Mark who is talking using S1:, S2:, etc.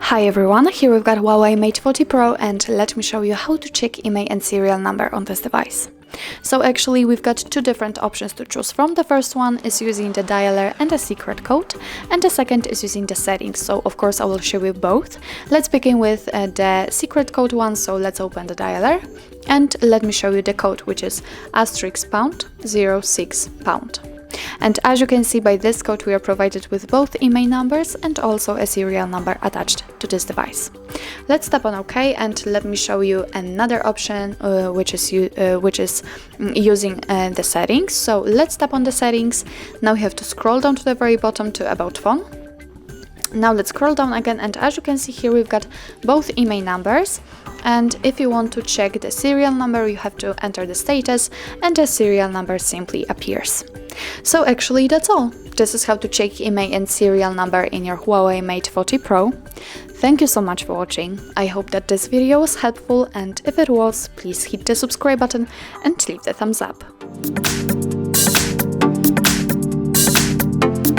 S1: Hi everyone, here we've got HUAWEI Mate 40 Pro, and let me show you how to check IMEI and serial number on this device. So actually we've got two different options to choose from. The first one is using the dialer and a secret code, and the second is using the settings. So of course I will show you both. Let's begin with the secret code one, so let's open the dialer and let me show you the code, which is *#06#. And as you can see by this code, we are provided with both IMEI numbers and also a serial number attached to this device. Let's tap on OK, and let me show you another option which is using the settings. So let's tap on the settings. Now you have to scroll down to the very bottom to About Phone. Now let's scroll down again, and as you can see here, we've got both IMEI numbers. And if you want to check the serial number, you have to enter the status, and the serial number simply appears. So actually that's all. This is how to check IMEI and serial number in your HUAWEI Mate 40 Pro. Thank you so much for watching. I hope that this video was helpful, and if it was, please hit the subscribe button and leave the thumbs up.